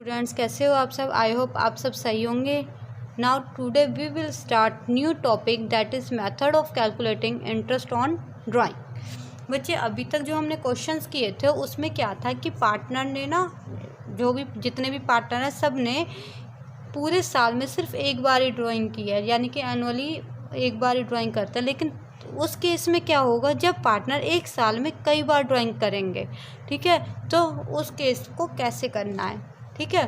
Students, कैसे हो आप सब। आई होप आप सब सही होंगे। Now today we will start new topic that is method of calculating interest on drawing. बच्चे, अभी तक जो हमने क्वेश्चंस किए थे उसमें क्या था कि पार्टनर ने ना, जो भी जितने भी पार्टनर हैं सब ने पूरे साल में सिर्फ एक बार ही ड्राइंग की है, यानी कि एनुअली एक बार ही ड्राइंग करता है। लेकिन उस केस में क्या होगा, जब पार्टनर एक साल में कई बार ड्राइंग करेंगे, ठीक है, तो उस केस को कैसे करना है। ठीक है,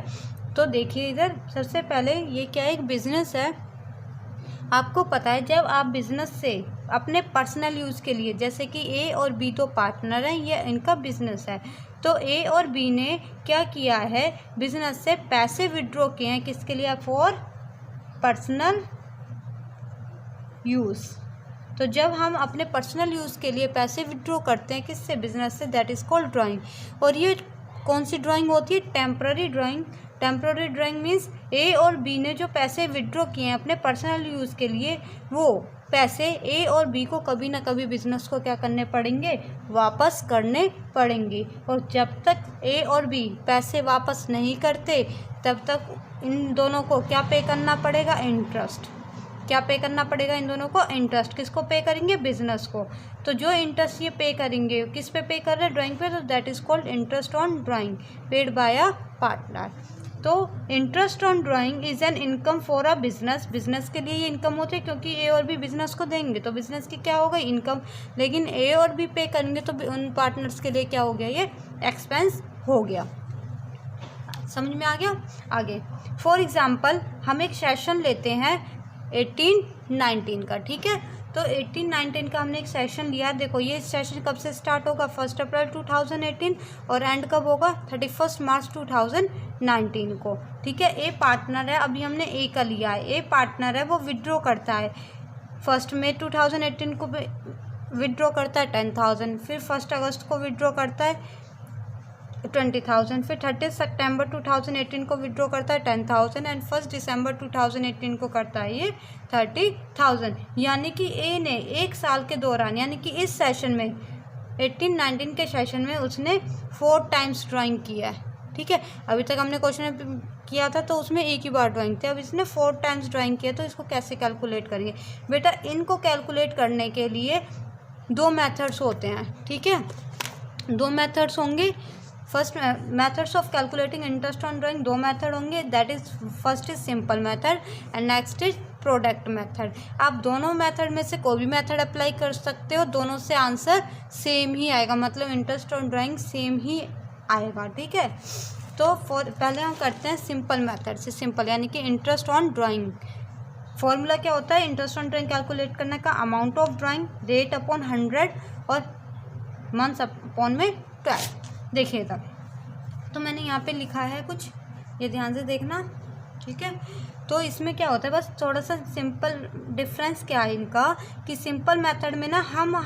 तो देखिए इधर सबसे पहले ये क्या है, एक बिजनेस है। आपको पता है जब आप बिजनेस से अपने पर्सनल यूज़ के लिए, जैसे कि ए और बी तो पार्टनर हैं, ये इनका बिजनेस है, तो ए और बी ने क्या किया है, बिजनेस से पैसे विड्रॉ किए हैं। किसके लिए? For personal use. तो जब हम अपने पर्सनल यूज़ के लिए पैसे विड्रॉ करते हैं किससे? बिजनेस से, दैट इज़ कॉल्ड ड्राइंग। और ये कौन सी ड्राइंग होती है? Temporary drawing. Temporary drawing means A और बी ने जो पैसे विड्रॉ किए हैं अपने पर्सनल यूज़ के लिए, वो पैसे ए और बी को कभी ना कभी बिजनेस को क्या करने पड़ेंगे? वापस करने पड़ेंगे। और जब तक ए और बी पैसे वापस नहीं करते तब तक इन दोनों को क्या पे करना पड़ेगा? इंटरेस्ट। क्या पे करना पड़ेगा इन दोनों को? इंटरेस्ट। किसको पे करेंगे? बिजनेस को। तो जो इंटरेस्ट ये पे करेंगे, किस पे पे कर रहे हैं? ड्राइंग पे। तो that is called interest on drawing paid by a partner. तो interest on drawing is an income for a business. Business के लिए ये इनकम होती है, क्योंकि ए और बी बिजनेस को देंगे तो बिजनेस की क्या होगा? इनकम। लेकिन ए और बी पे करेंगे तो उन पार्टनर्स के लिए क्या हो गया? ये एक्सपेंस हो गया। समझ में आ गया? आगे फॉर एग्जाम्पल हम एक सेशन लेते हैं 18-19 का, ठीक है। तो 18-19 का हमने एक सेशन लिया। देखो ये सेशन कब से स्टार्ट होगा? 1 अप्रैल 2018 और एंड कब होगा? 31 मार्च 2019 को, ठीक है। ए पार्टनर है, अभी हमने ए का लिया है। ए पार्टनर है, वो विड्रॉ करता है 1 मई 2018 को विड्रॉ करता है 10,000, फिर 1 अगस्त को विड्रॉ करता है 20,000, फिर 30 सितंबर 2018 को विड्रॉ करता है 10,000 एंड 1 दिसंबर 2018 को करता है ये 30,000। यानी कि ए ने एक साल के दौरान, यानी कि इस सेशन में 18-19 के सेशन में उसने 4 टाइम्स ड्राइंग किया है, ठीक है। अभी तक हमने क्वेश्चन किया था तो उसमें एक ही बार ड्राइंग थी, अब इसने 4 टाइम्स ड्राइंग किया। तो इसको कैसे कैलकुलेट करेंगे बेटा? इनको कैलकुलेट करने के लिए 2 मेथड्स होते हैं, ठीक है। 2 मेथड्स होंगे। First methods of calculating interest on drawing, 2 method होंगे। That is first is simple method and next is product method. आप दोनों मेथड में से कोई भी मेथड अप्लाई कर सकते हो, दोनों से आंसर सेम ही आएगा, मतलब इंटरेस्ट ऑन ड्राइंग सेम ही आएगा, ठीक है। तो पहले हम करते हैं सिंपल मेथड से। सिंपल यानी कि इंटरेस्ट ऑन ड्राइंग फॉर्मूला क्या होता है? इंटरेस्ट ऑन ड्राइंग कैलकुलेट करने का, amount of drawing, rate upon 100 और मंथ्स अपॉन में 12। देखिए तब तो मैंने यहाँ पे लिखा है कुछ, ये ध्यान से देखना, ठीक है। तो इसमें क्या होता है, बस थोड़ा सा सिंपल डिफरेंस क्या है इनका, कि सिंपल मेथड में ना हम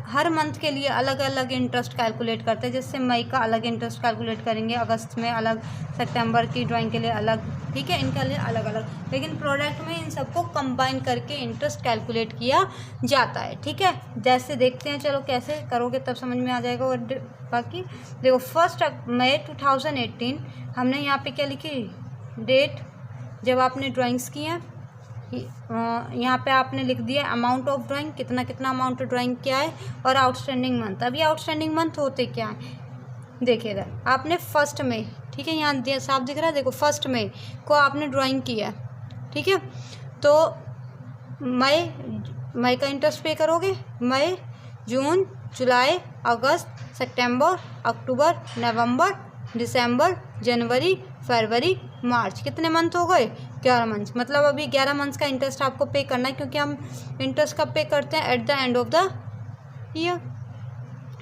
हर मंथ के लिए अलग अलग इंटरेस्ट कैलकुलेट करते हैं। जैसे मई का अलग इंटरेस्ट कैलकुलेट करेंगे, अगस्त में अलग, सितंबर की ड्राइंग के लिए अलग, ठीक है, इनके लिए अलग अलग। लेकिन प्रोडक्ट में इन सबको कंबाइन करके इंटरेस्ट कैलकुलेट किया जाता है, ठीक है। जैसे देखते हैं, चलो कैसे करोगे तब समझ में आ जाएगा। और बाकी देखो 1 मई 2018 हमने यहाँ पे क्या लिखी? डेट जब आपने ड्राइंग्स की हैं। यहाँ पे आपने लिख दिया अमाउंट ऑफ ड्राइंग, कितना कितना अमाउंट ड्राइंग किया है, और आउटस्टैंडिंग मंथ। अभी आउटस्टैंडिंग मंथ होते क्या हैं? देखिएगा, आपने 1 मई, ठीक है, यहाँ साफ दिख रहा है, देखो 1 मई को आपने ड्राइंग किया, ठीक है। तो मई का इंटरेस्ट पे करोगे। मई, जून, जुलाई, अगस्त, सितंबर, अक्टूबर, नवंबर, दिसंबर, जनवरी, फरवरी, मार्च। कितने मंथ हो गए? 11 मंथ। मतलब अभी 11 मंथ्स का इंटरेस्ट आपको पे करना है, क्योंकि हम इंटरेस्ट कब पे करते हैं? At the end of the year,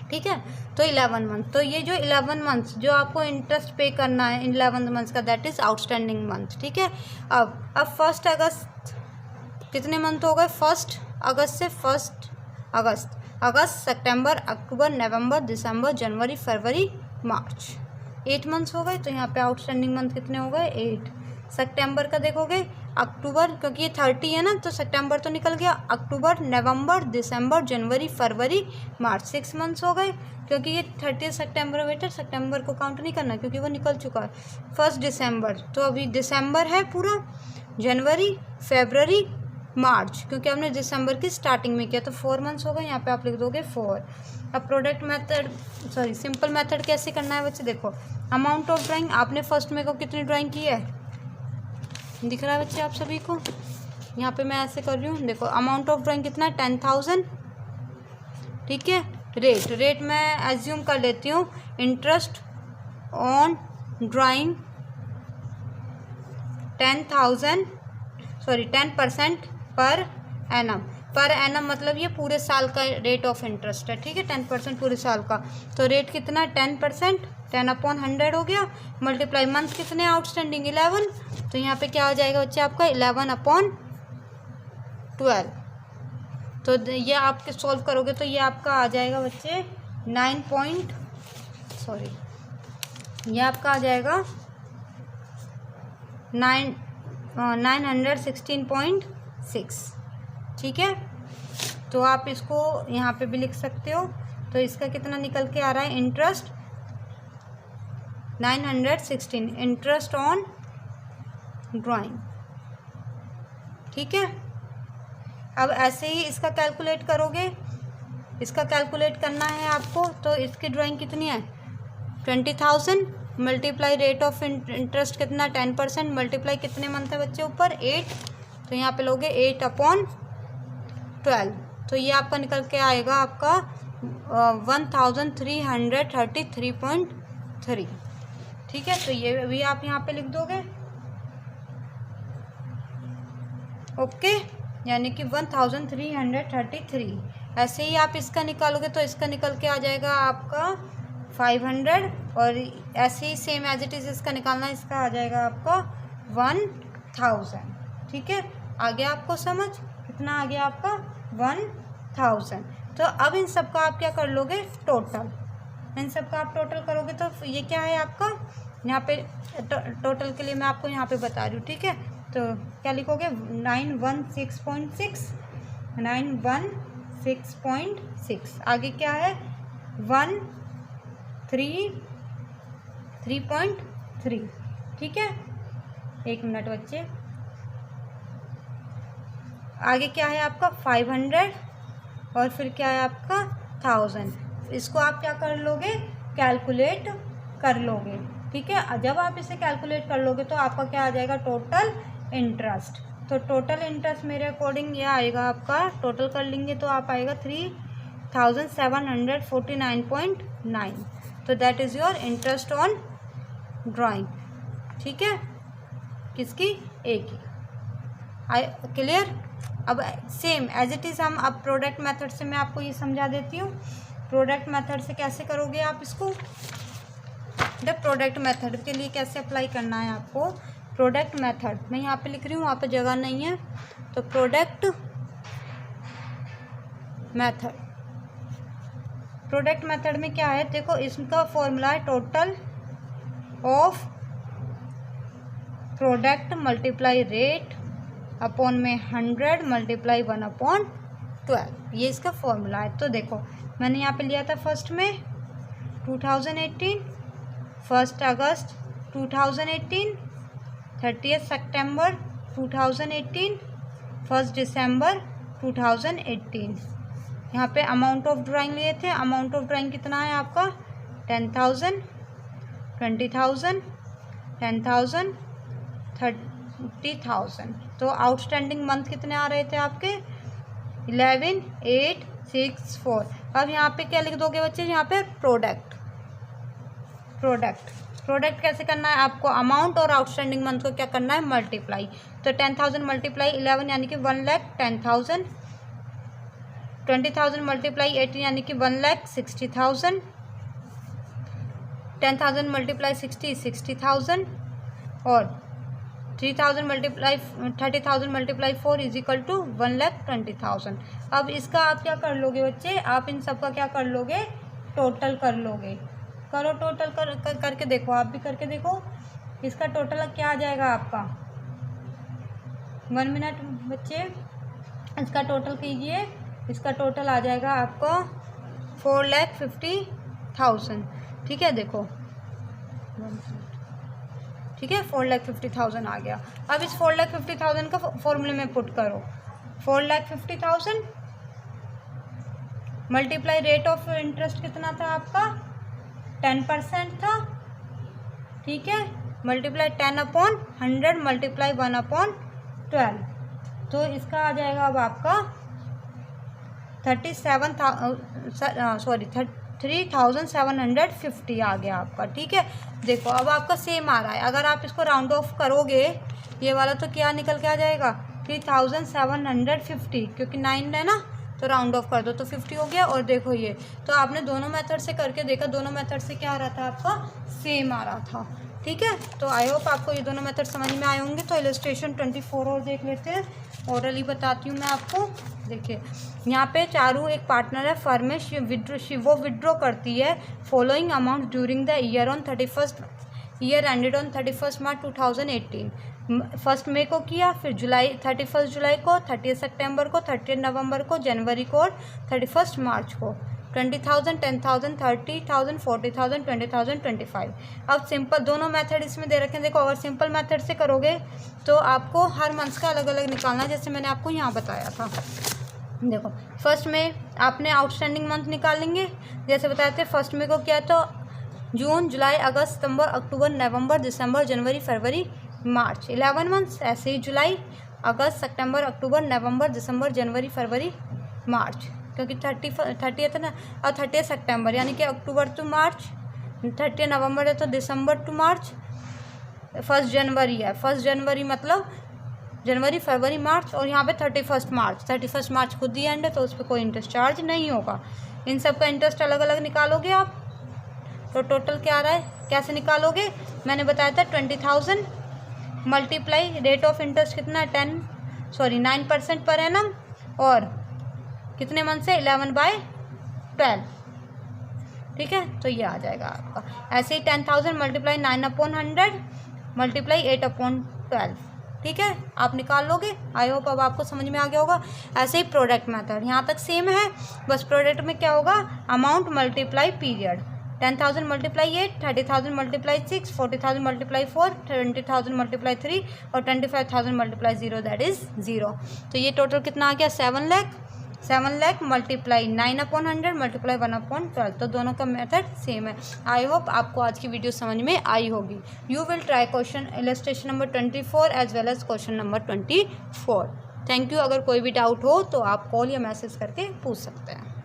ठीक है। तो 11 मंथ, तो ये जो 11 मंथ्स जो आपको इंटरेस्ट पे करना है 11 मंथ्स का, दैट इज आउटस्टैंडिंग मंथ, ठीक है। अब 1 अगस्त, कितने मंथ हो गए? 1 अगस्त से 1 अगस्त, सितंबर, अक्टूबर, नवंबर, दिसंबर, जनवरी, फरवरी, मार्च, 8 मंथ्स हो गए। तो यहाँ पे आउटस्टैंडिंग मंथ कितने हो गए? 8। सितंबर का देखोगे अक्टूबर, क्योंकि ये 30 है ना तो सितंबर तो निकल गया, अक्टूबर, नवंबर, दिसंबर, जनवरी, फरवरी, मार्च, 6 मंथ्स हो गए, क्योंकि ये 30 सितंबर बेटा, सितंबर को काउंट नहीं करना क्योंकि वो निकल चुका है। 1 दिसंबर, तो अभी दिसंबर है पूरा, जनवरी, फरवरी, मार्च, क्योंकि हमने दिसंबर की स्टार्टिंग में किया तो 4 मंथ्स हो गए, यहाँ पे आप लिख दोगे 4। अब प्रोडक्ट मेथड सिंपल मेथड कैसे करना है बच्चे, देखो अमाउंट ऑफ ड्राइंग आपने फर्स्ट में को कितनी ड्राइंग की है, दिख रहा है बच्चे आप सभी को, यहाँ पे मैं ऐसे कर रही हूँ, देखो अमाउंट ऑफ ड्राइंग कितना है 10,000, ठीक है। रेट मैं एज्यूम कर लेती हूँ, interest on drawing 10% per annum मतलब ये पूरे साल का रेट ऑफ इंटरेस्ट है, ठीक है, 10% पूरे साल का, तो रेट कितना 10%, 10/100 हो गया, मल्टीप्लाई मंथ कितने आउटस्टैंडिंग 11, तो यहाँ पे क्या हो जाएगा बच्चे आपका 11/12, तो ये आपके सॉल्व करोगे तो ये आपका आ जाएगा बच्चे ये आपका आ जाएगा 916.6, ठीक है। तो आप इसको यहाँ पे भी लिख सकते हो, तो इसका कितना निकल के आ रहा है, इंटरेस्ट 916, इंटरेस्ट ऑन ड्राइंग, ठीक है। अब ऐसे ही इसका कैलकुलेट करोगे, इसका कैलकुलेट करना है आपको, तो इसकी ड्राइंग कितनी है 20,000 मल्टीप्लाई रेट ऑफ इंटरेस्ट कितना 10%, मल्टीप्लाई कितने मंथ है बच्चे ऊपर 8, तो यहाँ पे लोगे 8/12, तो ये आपका निकल के आएगा आपका 1333.3, ठीक है। तो ये भी आप यहाँ पे लिख दोगे, ओके, यानी कि 1333। ऐसे ही आप इसका निकालोगे तो इसका निकल के आ जाएगा आपका 500, और ऐसे ही सेम एज इट इज़ इसका निकालना, इसका आ जाएगा आपका 1000, ठीक है। आ गया आपको समझ, कितना आ गया आपका 1000। तो अब इन सब का आप क्या कर लोगे टोटल, इन सब का आप टोटल करोगे तो ये क्या है आपका, यहाँ पे टोटल के लिए मैं आपको यहाँ पे बता रही हूँ, ठीक है। तो क्या लिखोगे 916.6, आगे क्या है 133.3, ठीक है। एक मिनट बच्चे, आगे क्या है आपका 500 और फिर क्या है आपका 1000, इसको आप क्या कर लोगे कैलकुलेट कर लोगे, ठीक है। जब आप इसे कैलकुलेट कर लोगे तो आपका क्या आ जाएगा टोटल इंटरेस्ट, तो टोटल इंटरेस्ट मेरे अकॉर्डिंग ये आएगा आपका, टोटल कर लेंगे तो आप आएगा 3749.9, तो that is your interest on drawing, ठीक है, किसकी एक ही, क्लियर। अब सेम एज इट इज़ हम अब प्रोडक्ट मेथड से मैं आपको ये समझा देती हूँ, प्रोडक्ट मेथड से कैसे करोगे आप इसको, द प्रोडक्ट मेथड के लिए कैसे अप्लाई करना है आपको, प्रोडक्ट मेथड मैं यहाँ पे लिख रही हूँ, वहाँ पे जगह नहीं है, तो प्रोडक्ट मेथड में क्या है, देखो इसका फॉर्मूला है total of product multiply rate upon में 100 मल्टीप्लाई 1/12, ये इसका फॉर्मूला है। तो देखो मैंने यहाँ पे लिया था फर्स्ट में 2018, 1 अगस्त 2018, 30 सितंबर 2018, 1 दिसंबर 2018। यहाँ पे अमाउंट ऑफ ड्राइंग लिए थे, अमाउंट ऑफ ड्राइंग कितना है आपका 10,000, 20,000, 10,000, 30,000। तो आउटस्टैंडिंग मंथ कितने आ रहे थे आपके 11,864। अब यहाँ पे क्या लिख दोगे बच्चे, यहाँ पे प्रोडक्ट कैसे करना है आपको, अमाउंट और आउटस्टैंडिंग मंथ को क्या करना है मल्टीप्लाई, तो 10,000 मल्टीप्लाई 11 यानी कि 1,10,000, 20,000 मल्टीप्लाई 18 यानी कि 1,60,000, 10,000 मल्टीप्लाई 60,000, और 3,000 multiply 30,000 multiply 4 is equal to 1,20,000। अब इसका आप क्या कर लोगे बच्चे, आप इन सब का क्या कर लोगे टोटल कर लोगे, करो टोटल करके देखो, आप भी करके देखो, इसका टोटल क्या आ जाएगा आपका 1 मिनट बच्चे। इसका टोटल कीजिए, इसका टोटल आ जाएगा आपको 4,50,000। ठीक है, देखो ठीक है 4,50,000 आ गया। अब इस 4,50,000 का फॉर्मूले में पुट करो। 4,50,000 मल्टीप्लाई रेट ऑफ इंटरेस्ट कितना था आपका 10% था। ठीक है, मल्टीप्लाई 10/100 मल्टीप्लाई 1/12, तो इसका आ जाएगा अब आपका 3,750 आ गया आपका। ठीक है, देखो अब आपका सेम आ रहा है। अगर आप इसको राउंड ऑफ करोगे ये वाला तो क्या निकल के आ जाएगा 3,750, क्योंकि 9 है ना, तो राउंड ऑफ कर दो तो 50 हो गया। और देखो ये तो आपने दोनों मेथड से करके देखा, दोनों मेथड से क्या आ रहा था आपका सेम आ रहा था। ठीक है, तो आई होप आपको ये दोनों मेथड समझ में आए होंगे। तो इलस्ट्रेशन 24 और देख लेते हैं, ओरली बताती हूँ मैं आपको। देखिए यहाँ पे चारू एक पार्टनर है फर्म में, वो विड्रॉ करती है following amount during the year on 31st year ended on 31 मार्च 2018। 1 मई को किया, फिर 31 जुलाई को, 30 सितंबर को, 30 नवंबर को, जनवरी को और 31 मार्च को। 20,000, 10,000, 30,000, 40,000, 20,000, 25। अब सिंपल दोनों मेथड इसमें दे रखे हैं। देखो अगर सिंपल मेथड से करोगे तो आपको हर मंथ का अलग अलग निकालना है, जैसे मैंने आपको यहाँ बताया था। देखो 1 में आपने आउटस्टैंडिंग मंथ निकाल लेंगे, जैसे बताए थे 1 मई को किया तो जून, जुलाई, अगस्त, सितंबर, अक्टूबर, नवंबर, दिसंबर, जनवरी, फरवरी, मार्च 11 मंथ्स। ऐसे ही जुलाई, अगस्त, सितंबर, अक्टूबर, नवंबर, दिसंबर, जनवरी, फरवरी, मार्च, क्योंकि 30 है ना, और 30 सितंबर यानी कि अक्टूबर टू मार्च, 30 नवंबर है तो दिसंबर टू मार्च, 1 जनवरी है, 1 जनवरी मतलब जनवरी, फरवरी, मार्च, और यहाँ पे 31 मार्च। 31 मार्च खुद ही एंड है तो उस पर कोई इंटरेस्ट चार्ज नहीं होगा। इन सब का इंटरेस्ट अलग अलग निकालोगे आप तो टोटल क्या आ रहा है, कैसे निकालोगे मैंने बताया था 20,000 मल्टीप्लाई रेट ऑफ इंटरेस्ट कितना है 9% पर एनम, और कितने मंथ से 11/12। ठीक है, तो ये आ जाएगा आपका। ऐसे ही 10,000 मल्टीप्लाई 9/100 मल्टीप्लाई 8/12। ठीक है, आप निकाल लोगे। आई होप अब आपको समझ में आ गया होगा। ऐसे ही प्रोडक्ट मेथड यहाँ तक सेम है, बस प्रोडक्ट में क्या होगा amount multiply period. 10,000 multiply 8, 30,000 multiply 6, 40,000 multiply 4, 20,000 multiply 3 और 25,000 मल्टीप्लाई 0, दैट इज़ 0। तो ये टोटल कितना आ गया 7 लाख मल्टीप्लाई 9/100 मल्टीप्लाई 1/12। तो दोनों का मेथड सेम है। आई होप आपको आज की वीडियो समझ में आई होगी। You will try question illustration number 24 as well as question number 24। Thank you. अगर कोई भी डाउट हो तो आप कॉल या मैसेज करके पूछ सकते हैं।